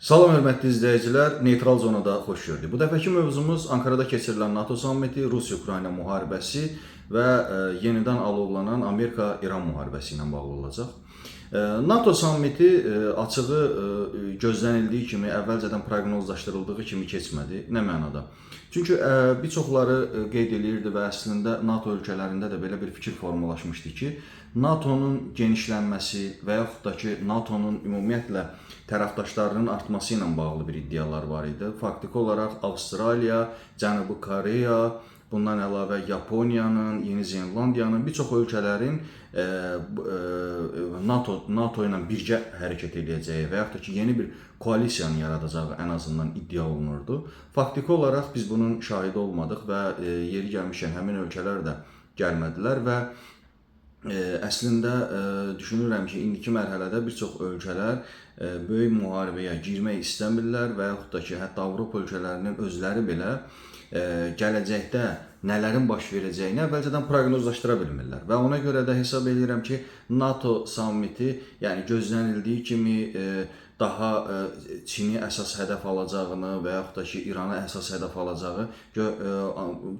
Salam hörmətli izləyicilər, Neytral Zonada xoş gördük. Bu dəfəki mövzumuz Ankarada keçirilən NATO sammiti, Rusiya-Ukrayna müharibəsi və yenidən alovlanan Amerika-İran müharibəsi ilə bağlı olacaq. NATO sammiti açığı gözlənildiyi kimi, əvvəlcədən proqnozlaşdırıldığı kimi keçmədi. Nə mənada? Çünki bir çoxları qeyd edirdi və əslində NATO ölkələrində də belə bir fikir formalaşmışdı ki, NATO'nun genişlənməsi və yaxud da ki, NATO'nun ümumiyyətlə tərəfdaşlarının artması ilə bağlı bir iddialar var idi. Faktiki olaraq Avstraliya, Cənubi Koreya, bundan əlavə Yaponiyanın, Yeni Zelandiyanın, bir çox ölkələrin NATO ilə birgə hərəkət edəcəyi və yaxud da ki, yeni bir koalisiyanı yaradacağı ən azından iddia olunurdu. Faktiki olaraq biz bunun şahidi olmadıq və yeri gəlmişkən həmin ölkələr də gəlmədilər və əslində düşünürəm ki, indiki mərhələdə bir çox ölkələr böyük müharibəyə girmək istəmirlər və yaxud da ki, hətta Avropa ölkələrinin özləri belə gələcəkdə nələrin baş verəcəyini əvvəlcədən proqnozlaşdıra bilmirlər. Və ona görə də hesab edirəm ki, NATO sammiti, yəni gözlənildiyi kimi daha Çini əsas hədəf alacağını və yaxud da ki, İranı əsas hədəf alacağı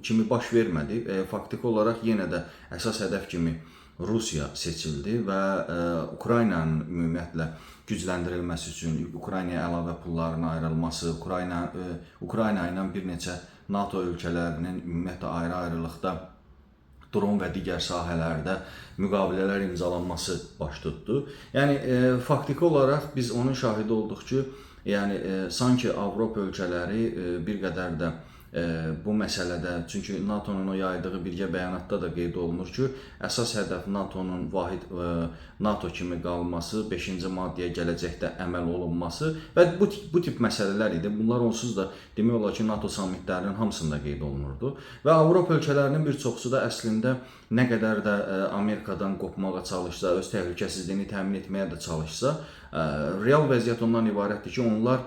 kimi baş vermədi. Faktiki olaraq yenə də əsas hədəf kimi Rusiya seçildi və Ukraynanın ümumiyyətlə gücləndirilməsi üçün, Ukraynaya əlavə pulların ayrılması, Ukrayna ilə bir neçə NATO ölkələrinin ümumiyyətlə ayrı-ayrılıqda dron və digər sahələrdə müqavilələr imzalanması baş tutdu. Yəni faktiki olaraq biz onun şahidi olduq ki, yəni sanki Avropa ölkələri bir qədər də bu məsələdə, çünki NATO'nun o yaydığı birgə bəyanatda da qeyd olunur ki, əsas hədəf NATO'nun vahid NATO kimi qalması, 5-ci maddəyə gələcəkdə əməl olunması və bu tip məsələlər idi. Bunlar onsuz da demək olar ki, NATO sammitlərinin hamısında qeyd olunurdu və Avropa ölkələrinin bir çoxusu da əslində nə qədər də Amerikadan qopmağa çalışsa, öz təhlükəsizliyini təmin etməyə də çalışsa, real vəziyyət ondan ibarətdir ki, onlar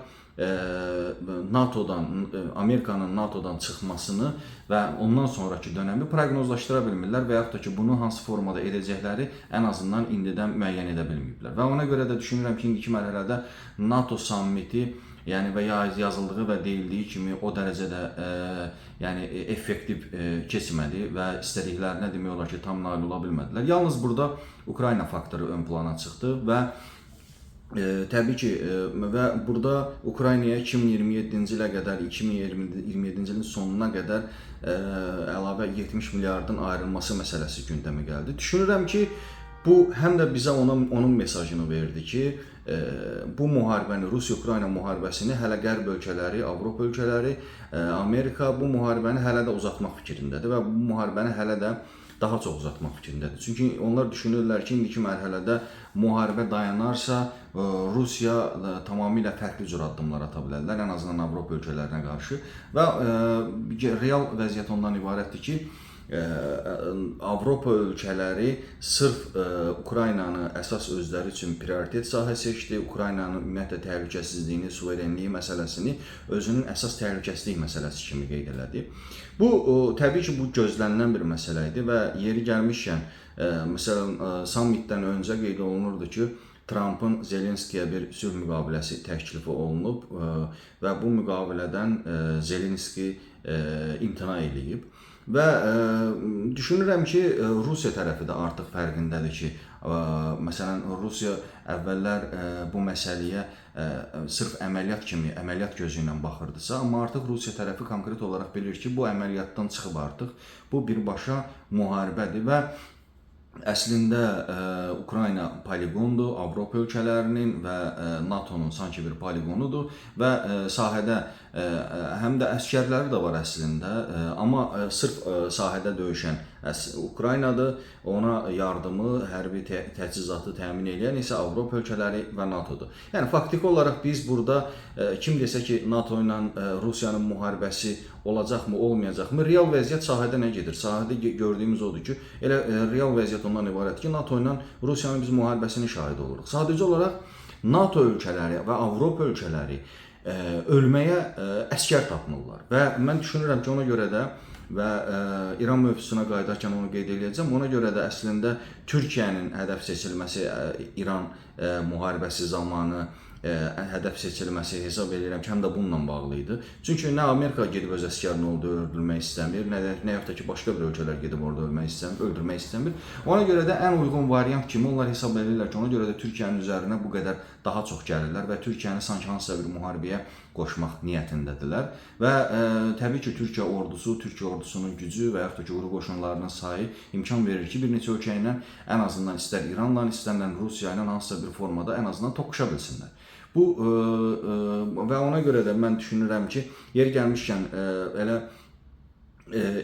Amerikanın NATO'dan çıxmasını və ondan sonraki dönəmi proqnozlaşdıra bilmirlər və yaxud da ki, bunu hansı formada edəcəkləri ən azından indidən müəyyən edə bilməyiblər. Və ona görə də düşünürəm ki, indiki mərhələdə NATO sammiti, yəni və ya yazıldığı və deyildiyi kimi o dərəcədə yəni effektiv keçmədi və istədiklərinə demək olar ki, tam nail ola bilmədilər. Yalnız burada Ukrayna faktoru ön plana çıxdı və təbii ki, və burada Ukraynaya 2027-ci ilə qədər, 2027-ci ilin sonuna qədər əlavə 70 milyardın ayrılması məsələsi gündəmə gəldi. Düşünürəm ki, bu həm də bizə onun mesajını verdi ki, bu müharibəni, Rusiya-Ukrayna müharibəsini hələ Qərb ölkələri, Avropa ölkələri, Amerika bu müharibəni hələ də uzatmaq fikrindədir və bu müharibəni hələ də daha çox uzatmaq fikrindədir. Çünki onlar düşünürlər ki, indiki mərhələdə müharibə dayanarsa, Rusiya tamamilə fərqli cür addımlar ata bilərlər, ən azından Avropa ölkələrinə qarşı və real vəziyyət ondan ibarətdir ki, Avropa ölkələri sırf Ukraynanı əsas özləri üçün prioritet sahə seçdi. Ukraynanın ümumiyyətlə təhlükəsizliyini, suverenliyi məsələsini özünün əsas təhlükəsizlik məsələsi kimi qeyd elədi. Bu, təbii ki, bu gözlənilən bir məsələ idi və yeri gəlmişkən, məsələn, sammitdən öncə qeyd olunurdu ki, Trumpın Zelenskiyə bir sülh müqaviləsi təklifi olunub və bu müqavilədən Zelenski imtina eləyib. Və düşünürəm ki, Rusiya tərəfi də artıq fərqindədir ki, məsələn, Rusiya əvvəllər bu məsələyə sırf əməliyyat kimi, əməliyyat gözü ilə baxırdısa, amma artıq Rusiya tərəfi konkret olaraq bilir ki, bu əməliyyatdan çıxıb artıq, bu birbaşa müharibədir və əslində Ukrayna poligondur, Avropa ölkələrinin və NATO'nun sanki bir poligonudur və sahədə həm də əskərləri də var əslində, amma sırf sahədə döyüşən Ukraynadır, ona yardımı, hərbi təchizatı təmin edən isə Avropa ölkələri və NATO'dur. Yəni faktiki olaraq biz burada kim desə ki, NATO ilə Rusiyanın müharibəsi olacaqmı, olmayacaqmı? Real vəziyyət sahədə nə gedir? Sahədə gördüyümüz odur ki, elə real vəziyyət ondan ibarət ki, NATO ilə Rusiyanın biz müharibəsinin şahidi oluruq. Sadəcə olaraq NATO ölkələri və Avropa ölkələri ölməyə əskər tapmırlar və mən düşünürəm ki, ona görə də və İran mövzusuna qayıdarkən onu qeyd edəcəm. Ona görə də əslində Türkiyənin hədəf seçilməsi İran müharibəsi zamanı hədəf seçilməsi hesab edirəm ki, həm də bununla bağlı idi. Çünki nə Amerika gedib öz əsgərini orada öldürmək istəmir, nə yaxud da ki, başqa bir ölkələr gedib orada öldürmək istəmir. Ona görə də ən uyğun variant kimi onlar hesab edirlər ki, ona görə də Türkiyənin üzərinə bu qədər daha çox gəlirlər və Türkiyəni sanki hansısa bir müharibəyə qoşmaq niyyətindədirlər. Və təbii ki, Türkiyə ordusunun gücü və yaxud da ki, quru qoşunlarının sayı imkan verir ki, bir neçə ölkə ilə ən azından istər İranla, istərlə Rusiya ilə hansısa bir formada ən azından toqquşa bilsinlər. Bu və ona görə də mən düşünürəm ki, yeri gəlmişkən elə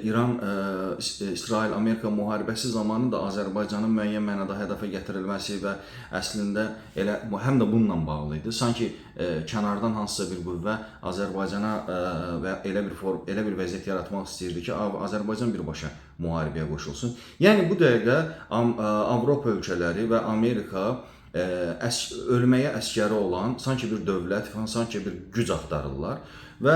İran-İsrail-Amerika müharibəsi zamanı da Azərbaycanın müəyyən mənada hədəfə gətirilməsi və əslində elə həm də bununla bağlı idi. Sanki kənardan hansısa bir qüvvə Azərbaycana və elə bir vəziyyət yaratmaq istəyirdi ki, Azərbaycan birbaşa müharibəyə qoşulsun. Yəni bu dəqiqə Avropa ölkələri və Amerika ölməyə əskəri olan sanki bir dövlət, sanki bir güc axtarırlar və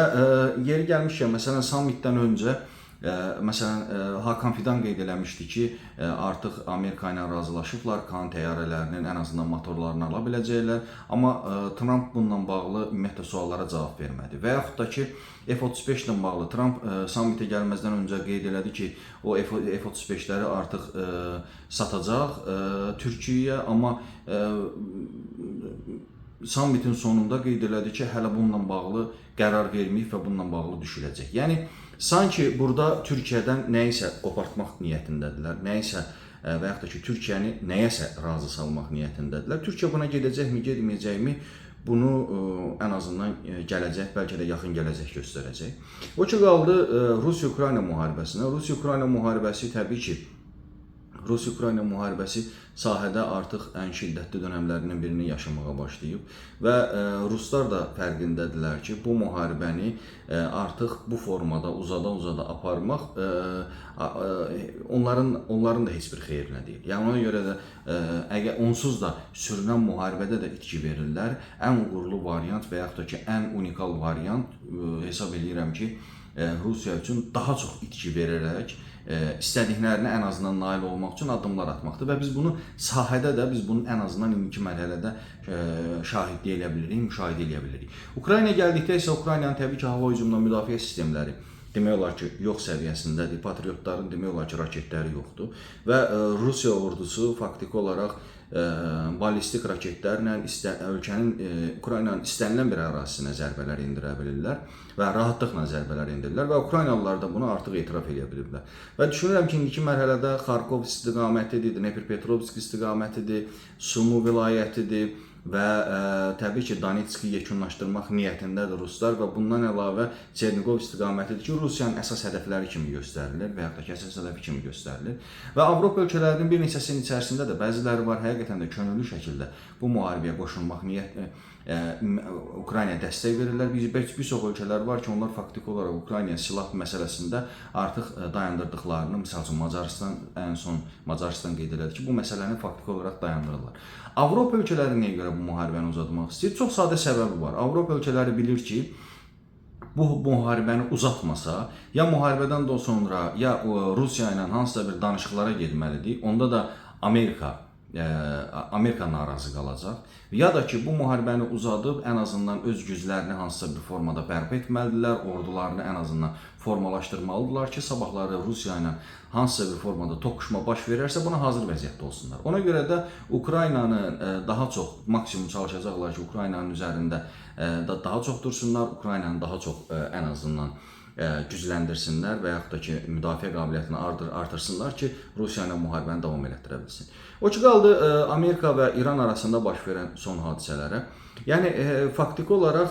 yeri gəlmişkən, məsələn, sammitdən öncə Hakan Fidan qeyd eləmişdi ki, artıq Amerika ilə razılaşıblar, KAAN təyyarələrinin ən azından motorlarını ala biləcəklər, amma Trump bununla bağlı ümumiyyətlə suallara cavab vermədi. Və yaxud da ki, F-35 ilə bağlı Trump sammitə gəlməzdən öncə qeyd elədi ki, o F-35-ləri artıq satacaq Türkiyəyə, amma sammitin sonunda qeyd elədi ki, hələ bununla bağlı qərar verməyib və bununla bağlı düşüləcək. Yəni, sanki burada Türkiyədən nəyisə qopartmaq niyyətindədirlər, nəyisə və yaxud da ki, Türkiyəni nəyəsə razı salmaq niyyətindədirlər. Türkiyə buna gedəcəkmi, getməyəcəkmi, bunu ən azından gələcək, bəlkə də yaxın gələcək göstərəcək. O ki, qaldı Rusiya-Ukrayna müharibəsinə. Rusiya-Ukrayna müharibəsi təbii ki, Rusiya-Ukrayna müharibəsi sahədə artıq ən şiddətli dönəmlərindən birini yaşamağa başlayıb və ruslar da fərqindədirlər ki, bu müharibəni artıq bu formada uzada aparmaq onların da heç bir xeyrinə deyil. Yəni ona görə də əgər onsuz da sürünən müharibədə də itki verirlər, ən uğurlu variant və yaxud da ki, ən unikal variant hesab edirəm ki, Rusiya üçün daha çox itki verərək istədiklərinə ən azından nail olmaq üçün addımlar atmaqdır və biz bunu sahədə də ən azından indiki mərhələdə şahidlik edə bilirik, müşahidə edə bilirik. Ukraynaya gəldikdə isə Ukraynanın təbii ki, hava hücumundan müdafiə sistemləri demək olar ki, yox səviyyəsindədir. Patriotların demək olar ki, raketləri yoxdur və Rusiya ordusu faktiki olaraq ballistik raketlərlə Ukraynanın istənilən bir ərazisinə zərbələr endirə bilirlər və rahatlıqla zərbələr endirirlər və Ukraynalılar da bunu artıq etiraf edə biliblər. Və düşünürəm ki, indiki mərhələdə Xarkov istiqamətidir, Dnepropetrovsk istiqamətidir, Sumu vilayətidir və təbii ki, Donetski yekunlaşdırmaq niyyətindədir ruslar və bundan əlavə Çerniqov istiqamətidir ki, Rusiyanın əsas hədəfləri kimi göstərilir və yaxud da ki, əsas hədəfi kimi göstərilir. Və Avropa ölkələrinin bir neçəsinin içərisində də bəziləri var, həqiqətən də könüllü şəkildə bu müharibəyə qoşulmaq Ukraynaya dəstək verirlər. Bir çox ölkələr var ki, onlar faktiki olaraq Ukraynaya silah məsələsində artıq dayandırdıqlarını, misal üçün Macarıstan, ən son Macarıstan qeyd elədi ki, bu məsələni faktiki olaraq dayandırırlar. Avropa ölkələri nəyə görə bu müharibəni uzatmaq istəyir? Çox sadə səbəbi var. Avropa ölkələri bilir ki, bu müharibəni uzatmasa, ya müharibədən də sonra ya Rusiya ilə hansısa bir danışıqlara getməlidir, onda da Amerika narazı qalacaq. Ya da ki, bu müharibəni uzadıb ən azından öz güclərini hansısa bir formada bərpa etməlidirlər, ordularını ən azından formalaşdırmalıdırlar ki, sabahları Rusiya ilə hansısa bir formada toqquşma baş verərsə, buna hazır vəziyyətdə olsunlar. Ona görə də Ukraynanı daha çox, maksimum çalışacaqlar ki, Ukraynanın üzərində daha çox dursunlar, Ukraynanı daha çox ən azından gücləndirsinlər və yaxud da ki, müdafiə qabiliyyətini artırsınlar ki, Rusiya ilə müharibəni davam elətdirə bilsin. O ki, qaldı Amerika və İran arasında baş verən son hadisələrə. Yəni, faktiki olaraq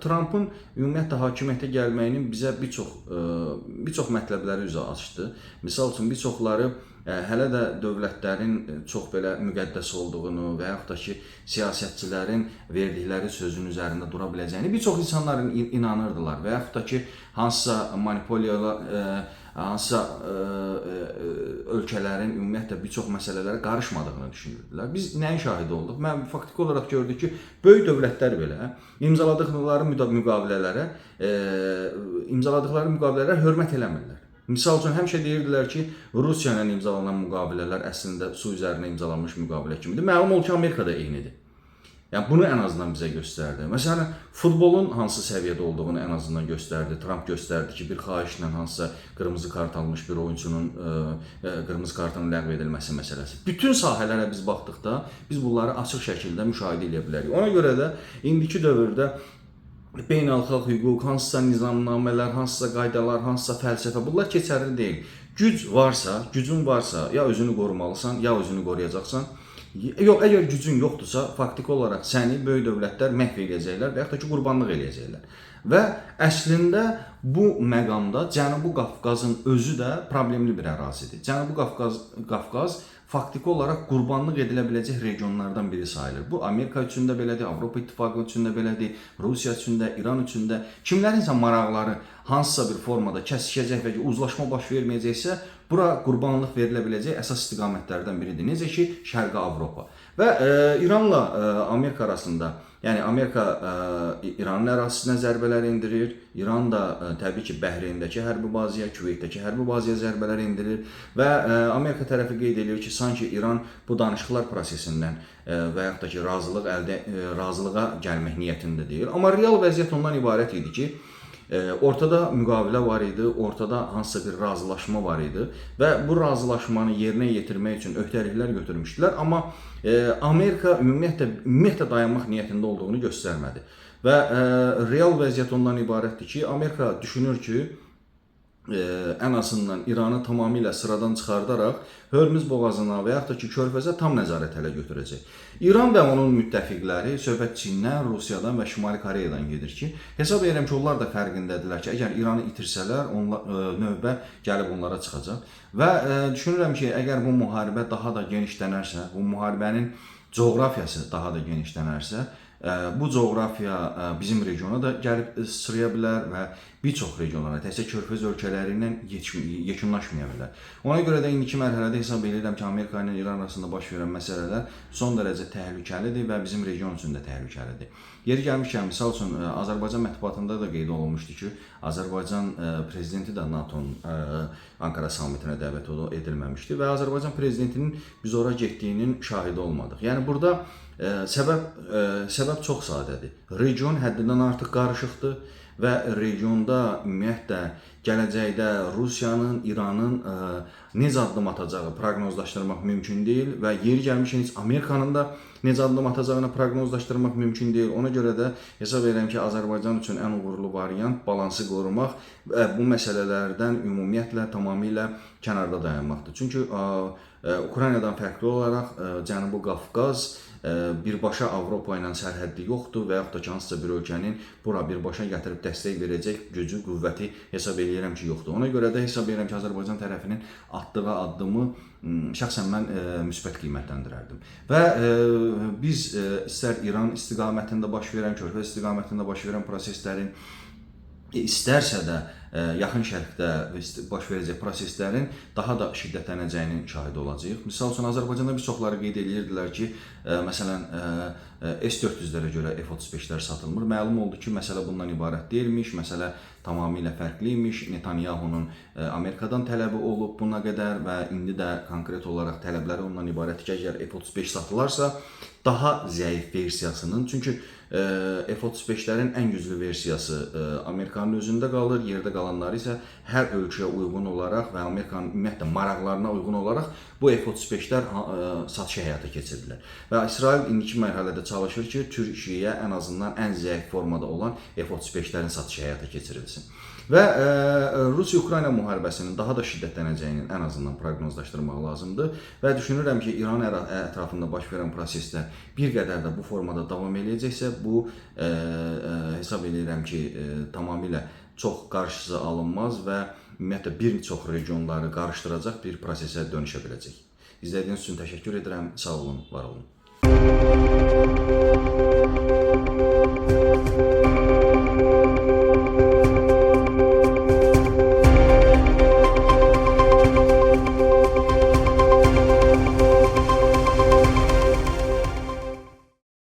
Trumpın ümumiyyətlə hakimiyyətə gəlməyinin bizə bir çox mətləbləri üzə açdı. Misal üçün, bir çoxları hələ də dövlətlərin çox belə müqəddəs olduğunu və yaxud da ki, siyasətçilərin verdikləri sözün üzərində dura biləcəyini bir çox insanlar inanırdılar və yaxud da ki, hansısa manipulyala, hansısa ölkələrin ümumiyyətlə bir çox məsələlərə qarışmadığını düşünürdülər. Biz nəyin şahidi olduq? Mən faktiki olaraq gördük ki, böyük dövlətlər belə imzaladıqları müqavilələrə hörmət eləmirlər. Misal üçün həmişə deyirdilər ki, Rusiya ilə imzalanan müqavilələr əslində su üzərində imzalanmış müqavilə kimidir. Məlum oldu ki, Amerika da eynidir. Yəni bunu ən azından bizə göstərdi. Məsələn, futbolun hansı səviyyədə olduğunu ən azından göstərdi. Trump göstərdi ki, bir xahişlə hansısa qırmızı kart almış bir oyunçunun qırmızı kartının ləğv edilməsi məsələsi. Bütün sahələrə biz baxdıqda biz bunları açıq şəkildə müşahidə edə bilərik. Ona görə də indiki dövrdə beynəlxalq hüquq, hansısa nizamnamələr, hansısa qaydalar, hansısa fəlsəfə bunlar keçərli deyil. Gücün varsa, ya özünü qorumalısan, ya özünü qoruyacaqsan. Yox, əgər gücün yoxdursa, faktiki olaraq səni böyük dövlətlər məhv edəcəklər və yaxud da ki, qurbanlıq edəcəklər. Və əslində bu məqamda Cənubi Qafqazın özü də problemli bir ərazidir. Cənubi Qafqaz faktiki olaraq qurbanlıq edilə biləcək regionlardan biri sayılır. Bu Amerika üçün də belədir, Avropa İttifaqı üçün də belədir, Rusiya üçün də, İran üçün də. Kimlərinsə maraqları hansısa bir formada kəsişəcək və uzlaşma baş verməyəcəksə, bura qurbanlıq verilə biləcək əsas istiqamətlərdən biridir. Necə ki, Şərqi Avropa. Və İranla Amerika arasında, yəni Amerika İranın ərazisinə zərbələr endirir, İran da təbii ki, Bəhreyndəki hərbi bazaya, Küveytdəki hərbi bazaya zərbələr endirir və Amerika tərəfi qeyd edir ki, sanki İran bu danışıqlar prosesindən və yaxud da ki, razılığa gəlmək niyyətində deyil. Amma real vəziyyət ondan ibarət idi ki, ortada müqavilə var idi, ortada hansısa bir razılaşma var idi və bu razılaşmanı yerinə yetirmək üçün öhdəliklər götürmüşdülər, amma Amerika ümumiyyətlə dayanmaq niyyətində olduğunu göstərmədi. Və real vəziyyət ondan ibarətdir ki, Amerika düşünür ki, ən azından İranı tamamilə sıradan çıxardaraq Hörmüz boğazına və yaxud da ki, Körfəzə tam nəzarət ələ götürəcək. İran və onun müttəfiqləri söhbət Çindən, Rusiyadan və Şimali Koreyadan gedir ki, hesab edirəm ki, onlar da fərqindədirlər ki, əgər İranı itirsələr, növbə gəlib onlara çıxacaq. Və düşünürəm ki, əgər bu müharibə daha da genişlənərsə, bu müharibənin coğrafiyası daha da genişlənərsə, bu coğrafiya bizim regiona da gəlib sıraya bilər və bir çox regionlara, təkcə Körfəz ölkələri ilə yekunlaşmaya bilər. Ona görə də indiki mərhələdə hesab edirəm ki, Amerika ilə İran arasında baş verən məsələlər son dərəcə təhlükəlidir və bizim region üçün də təhlükəlidir. Yeri gəlmişkən, misal üçün, Azərbaycan mətbuatında da qeyd olunmuşdu ki, Azərbaycan prezidenti də NATO-nun Ankara samitinə dəvət edilməmişdi və Azərbaycan prezidentinin biz ora getdiyinin şahidi olmadıq. Yəni burada səbəb çox sadədir. Region həddindən artıq qarışıqdır və regionda ümumiyyətlə gələcəkdə Rusiyanın, İranın necə addım atacağı proqnozlaşdırmaq mümkün deyil və yeri gəlmişkən heç Amerikanın da necə addım atacağını proqnozlaşdırmaq mümkün deyil. Ona görə də hesab edirəm ki, Azərbaycan üçün ən uğurlu variant balansı qorumaq və bu məsələlərdən ümumiyyətlə tamamilə kənarda dayanmaqdır. Çünki Ukraynadan fərqli olaraq Cənubi Qafqaz birbaşa Avropa ilə sərhəddi yoxdur və yaxud da ki, hansısa bir ölkənin bura birbaşa gətirib dəstək verəcək gücü, qüvvəti hesab edirəm ki, yoxdur. Ona görə də hesab edirəm ki, Azərbaycan tərəfinin atdığı addımı şəxsən mən müsbət qiymətləndirərdim. Və biz istər İran istiqamətində baş verən, Körfəz istiqamətində baş verən proseslərin, istərsə də yaxın şərqdə baş verəcək proseslərin daha da şiddətlənəcəyinin şahidi olacağıq. Misal üçün, Azərbaycanda bir çoxları qeyd edirdilər ki, məsələn, S-400-lərə görə F-35-lər satılmır. Məlum oldu ki, məsələ bundan ibarət deyilmiş, məsələ tamamilə fərqliymiş. Netanyahunun Amerikadan tələbi olub buna qədər və indi də konkret olaraq tələbləri ondan ibarət ki, əgər F-35 satılarsa, daha zəif versiyasının, çünki F-35-lərin ən güclü versiyası Amerikanın özündə qalır, yerdə qalanları isə hər ölkəyə uyğun olaraq və Amerikanın ümumiyyətlə maraqlarına uyğun olaraq bu F-35-lər satışı həyata keçirilir. Və İsrail indiki mərhələdə çalışır ki, Türkiyəyə ən azından ən zəif formada olan F-35-lərin satışı həyata keçirilsin. Və Rusiya-Ukrayna müharibəsinin daha da şiddətlənəcəyinin ən azından proqnozlaşdırmaq lazımdır və düşünürəm ki, İran ətrafında baş verən proseslər bir qədər də bu formada davam edəcəksə, bu hesab edirəm ki, tamamilə çox qarşısı alınmaz və ümumiyyətlə bir çox regionları qarışdıracaq bir prosesə dönüşə biləcək. İzlədiyiniz üçün təşəkkür edirəm. Sağ olun, var olun.